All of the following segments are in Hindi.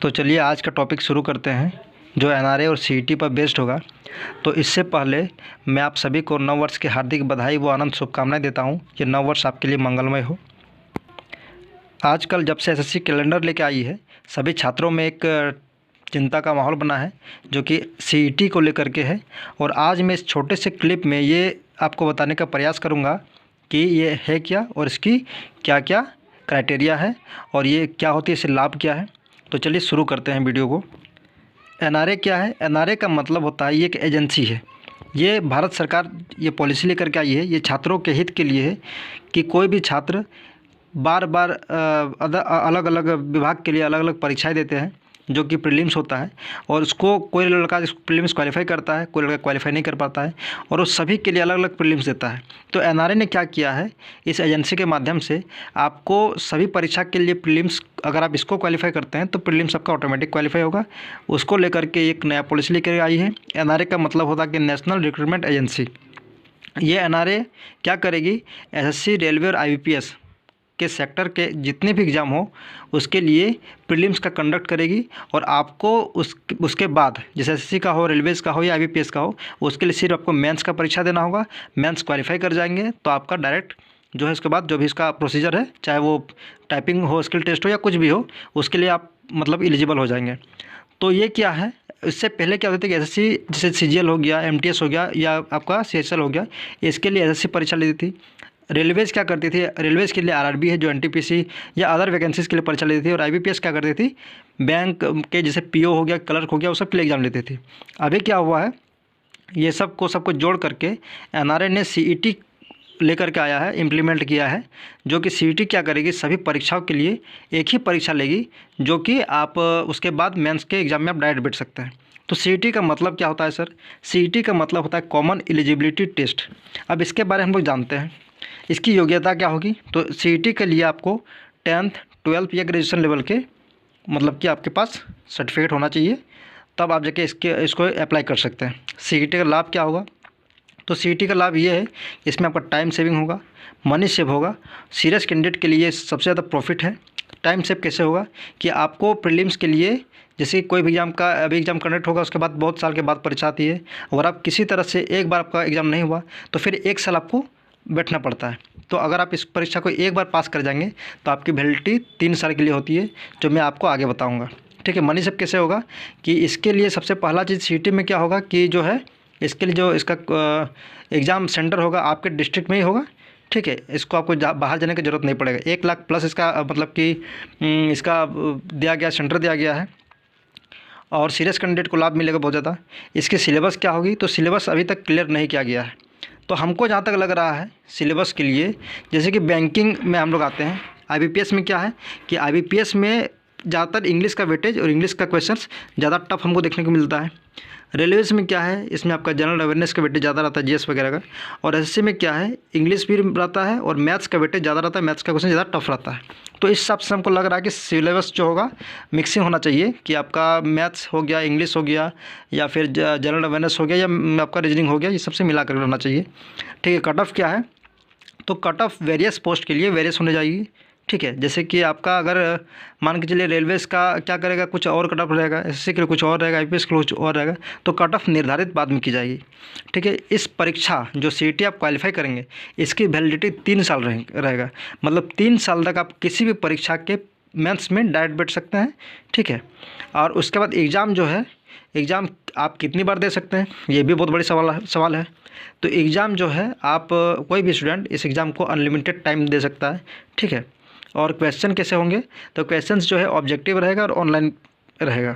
तो चलिए आज का टॉपिक शुरू करते हैं जो एनआरए और सीईटी पर बेस्ड होगा। तो इससे पहले मैं आप सभी को नव वर्ष की हार्दिक बधाई व आनंद शुभकामनाएं देता हूं। ये नव वर्ष आपके लिए मंगलमय हो। आजकल जब से एसएससी कैलेंडर लेके आई है, सभी छात्रों में एक चिंता का माहौल बना है जो कि सीईटी को लेकर के है। और आज मैं इस छोटे से क्लिप में ये आपको बताने का प्रयास करूँगा कि ये है क्या और इसकी क्या क्या क्राइटेरिया है और ये क्या होती है, इससे लाभ क्या है। तो चलिए शुरू करते हैं वीडियो को। एनआरए क्या है? एनआरए का मतलब होता है ये एक एजेंसी है। ये भारत सरकार ये पॉलिसी लेकर के आई है, ये छात्रों के हित के लिए है कि कोई भी छात्र बार बार अलग अलग विभाग के लिए अलग अलग परीक्षाएं देते हैं जो कि प्रीलिम्स होता है। और उसको कोई लड़का प्रीलिम्स क्वालिफाई करता है, कोई लड़का क्वालिफाई नहीं कर पाता है और उस सभी के लिए अलग अलग प्रीलिम्स देता है। तो एनआरए ने क्या किया है, इस एजेंसी के माध्यम से आपको सभी परीक्षा के लिए प्रीलिम्स, अगर आप इसको क्वालिफाई करते हैं तो प्रीलिम्स आपका ऑटोमेटिक क्वालिफाई होगा। उसको लेकर के एक नया पॉलिसी लेकर आई है। एनआरए का मतलब होता है कि नेशनल रिक्रूटमेंट एजेंसी। ये एनआरए क्या करेगी, एसएससी, रेलवे और आईबीपीएस के सेक्टर के जितने भी एग्ज़ाम हो उसके लिए प्रीलिम्स का कंडक्ट करेगी। और आपको उसके बाद जैसे एसएससी का हो, रेलवेज़ का हो या आईबीपीएस का हो, उसके लिए सिर्फ आपको मेंस का परीक्षा देना होगा। मेंस क्वालिफाई कर जाएंगे तो आपका डायरेक्ट जो है उसके बाद जो भी इसका प्रोसीजर है, चाहे वो टाइपिंग हो, स्किल टेस्ट हो या कुछ भी हो, उसके लिए आप मतलब एलिजिबल हो जाएंगे। तो ये क्या है, इससे पहले क्या होता था कि एसएससी जैसे सीजीएल हो गया, एमटीएस हो गया या आपका सीएचएल हो गया, इसके लिए एसएससी परीक्षा लेती थी। रेलवेज़ क्या करती थी, रेलवेज़ के लिए आरआरबी है जो एनटीपीसी या अदर वैकेंसीज़ के लिए परीक्षा लेती थी। और आईबीपीएस क्या करती थी, बैंक के जैसे पीओ हो गया, क्लर्क हो गया, वो सब के लिए एग्ज़ाम लेती थी। अभी क्या हुआ है, ये सबको जोड़ करके एनआरए ने सीईटी लेकर के आया है, इम्प्लीमेंट किया है। जो कि सीईटी क्या करेगी, सभी परीक्षाओं के लिए एक ही परीक्षा लेगी जो कि आप उसके बाद मेंस के एग्ज़ाम में आप डायरेक्ट बैठ सकते हैं। तो सीईटी का मतलब क्या होता है सर? सीईटी का मतलब होता है कॉमन एलिजिबिलिटी टेस्ट। अब इसके बारे में हम लोग जानते हैं, इसकी योग्यता क्या होगी। तो सीईटी के लिए आपको 10th 12th या ग्रेजुएशन लेवल के मतलब कि आपके पास सर्टिफिकेट होना चाहिए, तब आप जाके इसको अप्लाई कर सकते हैं। सीईटी का लाभ क्या होगा, तो सीईटी का लाभ ये है, इसमें आपका टाइम सेविंग होगा, मनी सेव होगा। सीरियस कैंडिडेट के लिए सबसे ज़्यादा प्रॉफिट है। टाइम सेव कैसे होगा कि आपको प्रीलिम्स के लिए जैसे कोई भी एग्ज़ाम का अभी एग्ज़ाम कंडक्ट होगा, उसके बाद बहुत साल के बाद परीक्षा आती है, और आप किसी तरह से एक बार आपका एग्ज़ाम नहीं हुआ तो फिर 1 साल आपको बैठना पड़ता है। तो अगर आप इस परीक्षा को एक बार पास कर जाएंगे तो आपकी वैलिडिटी 3 साल के लिए होती है, जो मैं आपको आगे बताऊंगा। ठीक है, मनी सेव कैसे होगा कि इसके लिए सबसे पहला चीज़ सीईटी में क्या होगा कि जो है इसके लिए जो इसका एग्ज़ाम सेंटर होगा आपके डिस्ट्रिक्ट में ही होगा। ठीक है, इसको आपको बाहर जाने की ज़रूरत नहीं पड़ेगा। 1 लाख प्लस इसका मतलब कि इसका दिया गया, सेंटर दिया गया है। और सीरियस कैंडिडेट को लाभ मिलेगा बहुत ज़्यादा। इसकी सिलेबस क्या होगी, तो सिलेबस अभी तक क्लियर नहीं किया गया है। तो हमको जहाँ तक लग रहा है सिलेबस के लिए, जैसे कि बैंकिंग में हम लोग आते हैं, आईबीपीएस में क्या है कि आईबीपीएस में ज़्यादातर इंग्लिश का वेटेज और इंग्लिश का क्वेश्चंस ज़्यादा टफ हमको देखने को मिलता है। रेलवेज़ में क्या है, इसमें आपका जनरल अवेयरनेस का वेटेज ज़्यादा रहता है, जीएस वगैरह का। और एसएससी में क्या है, इंग्लिश भी रहता है और मैथ्स का वेटेज ज़्यादा रहता है, मैथ्स का क्वेश्चन ज़्यादा टफ रहता है। तो इस हिसाब से हमको लग रहा है कि सिलेबस जो होगा मिक्सिंग होना चाहिए कि आपका मैथ्स हो गया, इंग्लिश हो गया, या फिर जनरल अवेयरनेस हो गया, या आपका रीजनिंग हो गया, ये सबसे मिला कर रहना चाहिए। ठीक है, कट ऑफ क्या है, तो कट ऑफ वेरियस पोस्ट के लिए वेरियस होने जाएगी। ठीक है, जैसे कि आपका अगर मान के चलिए रेलवेज़ का क्या करेगा, कुछ और कट ऑफ रहेगा, एसएससी के लिए कुछ और रहेगा, आईपीएस के लिए कुछ और रहेगा, तो कट ऑफ निर्धारित बाद में की जाएगी। ठीक है, इस परीक्षा जो सीईटी आप क्वालिफाई करेंगे इसकी वैलिडिटी 3 साल रहेगा। मतलब 3 साल तक आप किसी भी परीक्षा के मेंस में डायरेक्ट बैठ सकते हैं। ठीक है, और उसके बाद एग्ज़ाम जो है, एग्ज़ाम आप कितनी बार दे सकते हैं, ये भी बहुत बड़ी सवाल है। तो एग्ज़ाम जो है आप कोई भी स्टूडेंट इस एग्ज़ाम को अनलिमिटेड टाइम दे सकता है। ठीक है, और क्वेश्चन कैसे होंगे, तो क्वेश्चंस जो है ऑब्जेक्टिव रहेगा और ऑनलाइन रहेगा।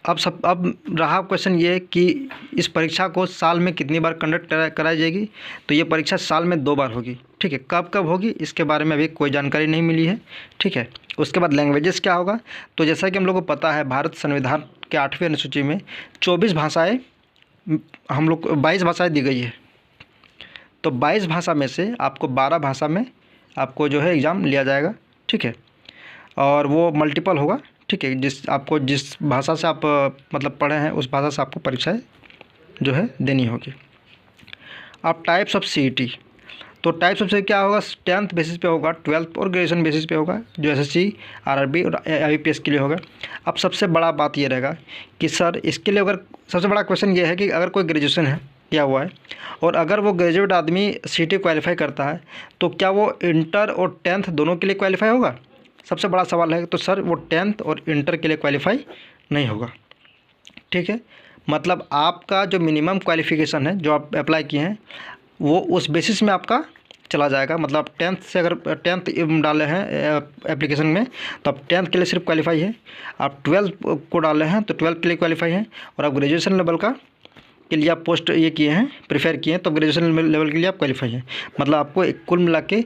अब रहा क्वेश्चन ये कि इस परीक्षा को साल में कितनी बार कंडक्ट कराई जाएगी, तो ये परीक्षा साल में 2 बार होगी। ठीक है, कब कब होगी इसके बारे में अभी कोई जानकारी नहीं मिली है। ठीक है, उसके बाद लैंग्वेजेस क्या होगा, तो जैसा कि हम लोग को पता है भारत संविधान के 8वें अनुसूची में 24 भाषाएँ हम लोग 22 भाषाएँ दी गई है। तो 22 भाषा में से आपको 12 भाषा में आपको जो है एग्ज़ाम लिया जाएगा। ठीक है, और वो मल्टीपल होगा। ठीक है, जिस भाषा से आप मतलब पढ़े हैं उस भाषा से आपको परीक्षाएं जो है देनी होगी। अब टाइप्स ऑफ सीईटी, तो टाइप्स ऑफ क्या होगा, 10th बेसिस पे होगा, 12th और ग्रेजुएशन बेसिस पे होगा, जो एसएससी, आरआरबी और आईबीपीएस के लिए होगा। अब सबसे बड़ा बात ये रहेगा कि सर इसके लिए अगर सबसे बड़ा क्वेश्चन ये है कि अगर कोई ग्रेजुएशन है किया हुआ है और अगर वो ग्रेजुएट आदमी सीटी क्वालिफाई करता है तो क्या वो इंटर और 10th दोनों के लिए क्वालिफाई होगा? सबसे बड़ा सवाल है। तो सर वो 10th और इंटर के लिए क्वालिफाई नहीं होगा, ठीक है। मतलब आपका जो मिनिमम क्वालिफ़िकेशन है जो आप अप्लाई किए हैं वो उस बेसिस में आपका चला जाएगा। मतलब आप 10th से अगर 10th डाले हैं एप्लीकेशन में तो आप 10th के लिए सिर्फ क्वालिफाई है, आप 12th को डाले हैं तो 12th के लिए क्वालिफाई है, और आप ग्रेजुएशन लेवल का के लिए आप पोस्ट ये किए हैं, प्रेफर किए हैं, तो ग्रेजुएशन लेवल के लिए आप क्वालिफाई हैं। मतलब आपको कुल मिला के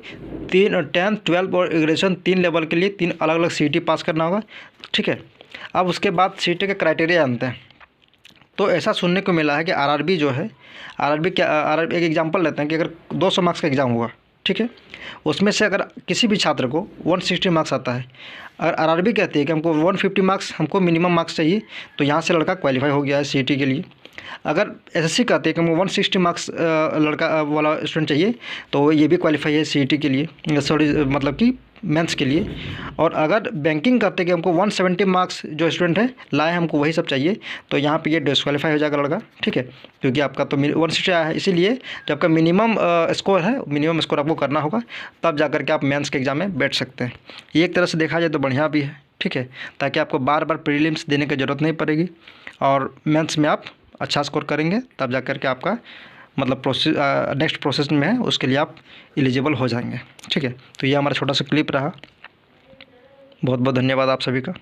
10th 12th और ग्रेजुएशन 3 लेवल के लिए 3 अलग अलग सीटी पास करना होगा, ठीक है। अब उसके बाद सीटी के क्राइटेरिया जानते हैं। तो ऐसा सुनने को मिला है कि आरआरबी जो है, आरआरबी एक एग्जांपल लेते हैं कि अगर 200 मार्क्स का एग्ज़ाम हुआ, ठीक है, उसमें से अगर किसी भी छात्र को 160 मार्क्स आता है, अगर आरआरबी कहती है कि हमको 150 मार्क्स हमको मिनिमम मार्क्स चाहिए, तो यहाँ से लड़का क्वालिफाई हो गया है सीटी के लिए। अगर एसएससी कहती है कि हमको 160 मार्क्स लड़का वाला स्टूडेंट चाहिए, तो ये भी क्वालिफाई है सीटी के लिए, सॉरी मतलब कि मेंस के लिए। और अगर बैंकिंग कहते हैं कि हमको 170 मार्क्स जो स्टूडेंट है लाए, हमको वही सब चाहिए, तो यहाँ पे ये डिस्क्वालीफाई हो जाएगा लड़का, ठीक है, क्योंकि आपका तो 160 आया है। इसीलिए जब आपका मिनिमम स्कोर है, मिनिमम स्कोर आपको करना होगा, तब जा कर के आप मेंस के एग्ज़ाम में बैठ सकते हैं। ये एक तरह से देखा जाए तो बढ़िया भी है, ठीक है, ताकि आपको बार बार प्रीलिम्स देने की ज़रूरत नहीं पड़ेगी और मेंस में आप अच्छा स्कोर करेंगे, तब जा कर के आपका मतलब नेक्स्ट प्रोसेस में है उसके लिए आप एलिजिबल हो जाएंगे, ठीक है। तो ये हमारा छोटा सा क्लिप रहा। बहुत बहुत धन्यवाद आप सभी का।